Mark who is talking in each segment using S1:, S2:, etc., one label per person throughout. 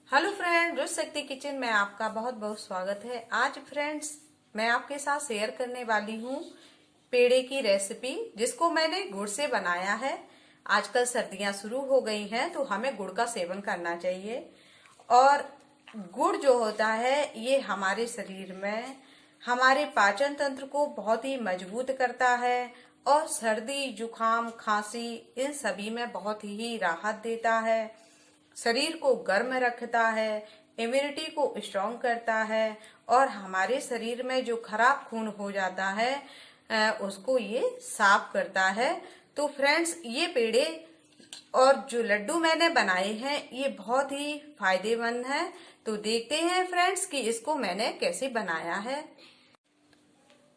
S1: Hello friend, रुच शक्ति kitchen में आपका बहुत बहुत स्वागत है। आज फ्रेंड्स मैं आपके साथ शेयर करने वाली हूँ पेड़े की रेसिपी, जिसको मैंने गुड़ से बनाया है। आजकल सर्दियां शुरू हो गई हैं तो हमें गुड़ का सेवन करना चाहिए। और गुड़ जो होता है ये हमारे शरीर में हमारे पाचन तंत्र को बहुत ही मजबूत करता है और सर्दी जुकाम खांसी इन सभी में बहुत ही राहत देता है। शरीर को गर्म रखता है, इम्यूनिटी को स्ट्रॉन्ग करता है और हमारे शरीर में जो खराब खून हो जाता है उसको ये साफ करता है। तो फ्रेंड्स, ये पेड़े और जो लड्डू मैंने बनाए हैं ये बहुत ही फायदेमंद हैं। तो देखते हैं फ्रेंड्स कि इसको मैंने कैसे बनाया है।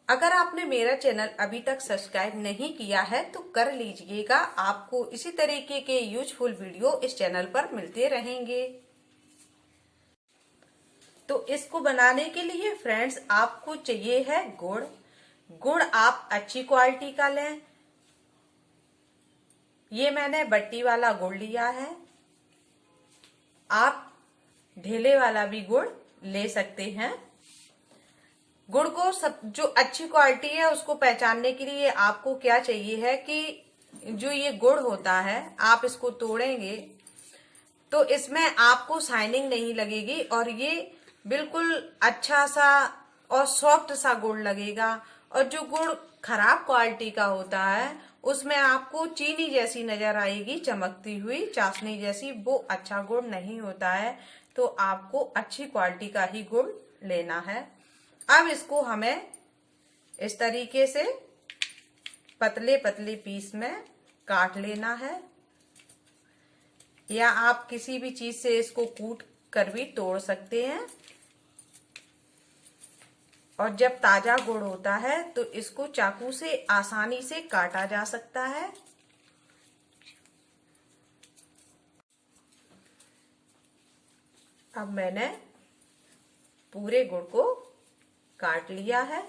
S1: अगर आपने मेरा चैनल अभी तक सब्सक्राइब नहीं किया है तो कर लीजिएगा। आपको इसी तरीके के यूजफुल वीडियो इस चैनल पर मिलते रहेंगे। तो इसको बनाने के लिए फ्रेंड्स आपको चाहिए है गुड़। गुड़ आप अच्छी क्वालिटी का लें। ये मैंने बट्टी वाला गुड़ लिया है। आप ढेले वाला भी गुड़ ले सकते हैं। गुड़ को सब जो अच्छी क्वालिटी है उसको पहचानने के लिए आपको क्या चाहिए है कि जो ये गुड़ होता है आप इसको तोड़ेंगे तो इसमें आपको शाइनिंग नहीं लगेगी और ये बिल्कुल अच्छा सा और सॉफ्ट सा गुड़ लगेगा। और जो गुड़ खराब क्वालिटी का होता है उसमें आपको चीनी जैसी नजर आएगी, चमकती हुई चाशनी जैसी। वो अच्छा गुड़ नहीं होता है। तो आपको अच्छी क्वालिटी का ही गुड़ लेना है। अब इसको हमें इस तरीके से पतले पतले पीस में काट लेना है, या आप किसी भी चीज से इसको कूट कर भी तोड़ सकते हैं। और जब ताजा गुड़ होता है तो इसको चाकू से आसानी से काटा जा सकता है। अब मैंने पूरे गुड़ को काट लिया है।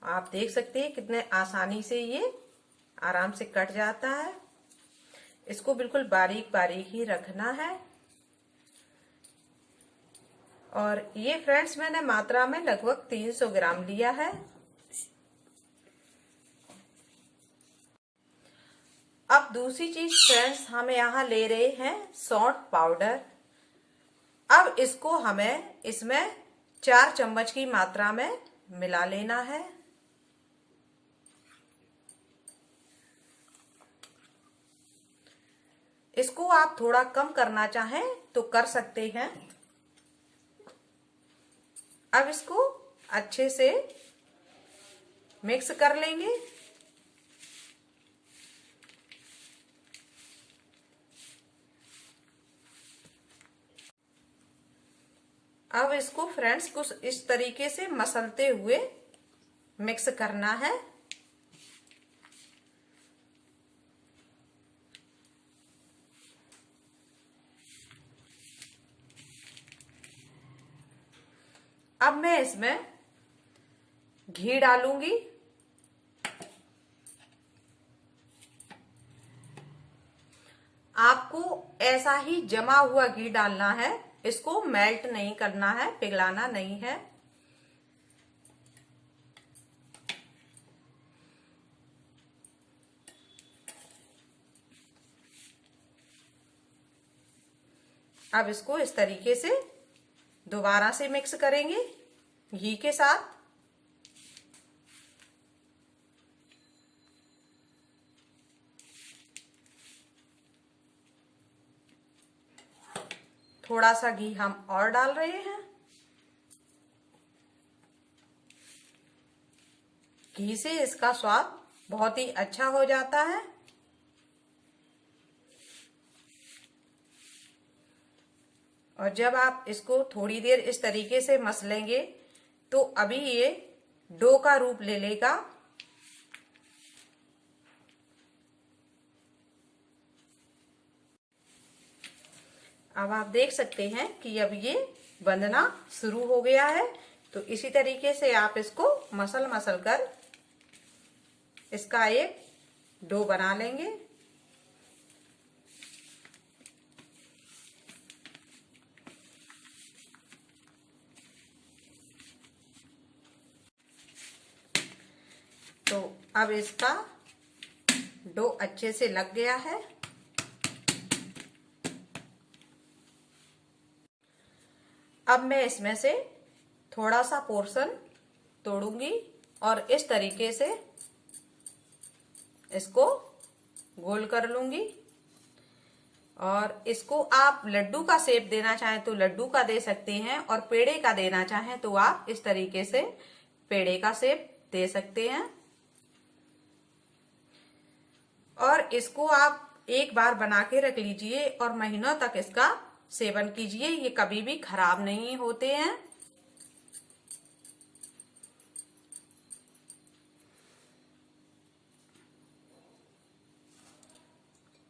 S1: आप देख सकते हैं कितने आसानी से ये आराम से कट जाता है। इसको बिल्कुल बारीक बारीक ही रखना है। और ये फ्रेंड्स मैंने मात्रा में लगभग 300 ग्राम लिया है। अब दूसरी चीज फ्रेंड्स हम यहाँ ले रहे हैं सौंठ पाउडर। अब इसको हमें इसमें 4 चम्मच की मात्रा में मिला लेना है। इसको आप थोड़ा कम करना चाहें तो कर सकते हैं। अब इसको अच्छे से मिक्स कर लेंगे। अब इसको फ्रेंड्स कुछ इस तरीके से मसलते हुए मिक्स करना है। अब मैं इसमें घी डालूंगी। आपको ऐसा ही जमा हुआ घी डालना है, इसको मेल्ट नहीं करना है, पिघलाना नहीं है। अब इसको इस तरीके से दोबारा से मिक्स करेंगे घी के साथ। थोड़ा सा घी हम और डाल रहे हैं। घी से इसका स्वाद बहुत ही अच्छा हो जाता है। और जब आप इसको थोड़ी देर इस तरीके से मसलेंगे तो अभी ये डो का रूप ले लेगा। अब आप देख सकते हैं कि अब ये बंधना शुरू हो गया है। तो इसी तरीके से आप इसको मसल मसल कर इसका एक डो बना लेंगे। तो अब इसका डो अच्छे से लग गया है। अब मैं इसमें से थोड़ा सा पोर्शन तोड़ूंगी और इस तरीके से इसको गोल कर लूंगी। और इसको आप लड्डू का शेप देना चाहें तो लड्डू का दे सकते हैं, और पेड़े का देना चाहें तो आप इस तरीके से पेड़े का शेप दे सकते हैं। और इसको आप एक बार बना के रख लीजिए और महीनों तक इसका सेवन कीजिए, ये कभी भी खराब नहीं होते हैं।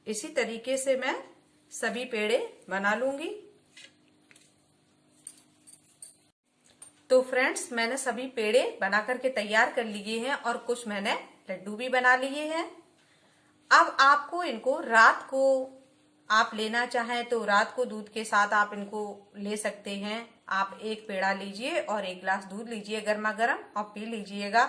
S1: इसी तरीके से मैं सभी पेड़े बना लूंगी। तो फ्रेंड्स, मैंने सभी पेड़े बना करके तैयार कर लिए हैं और कुछ मैंने लड्डू भी बना लिए हैं। अब आपको इनको रात को आप लेना चाहें तो रात को दूध के साथ आप इनको ले सकते हैं। आप एक पेड़ा लीजिए और 1 गिलास दूध लीजिए गर्मा गर्म और पी लीजिएगा।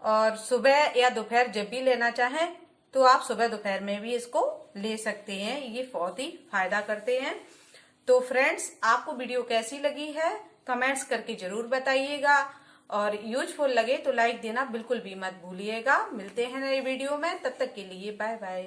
S1: और सुबह या दोपहर जब भी लेना चाहें तो आप सुबह दोपहर में भी इसको ले सकते हैं। ये बहुत ही फायदा करते हैं। तो फ्रेंड्स, आपको वीडियो कैसी लगी है कमेंट्स करके जरूर बताइएगा, और यूजफुल लगे तो लाइक देना बिल्कुल भी मत भूलिएगा। मिलते हैं नए वीडियो में, तब तक के लिए बाय बाय।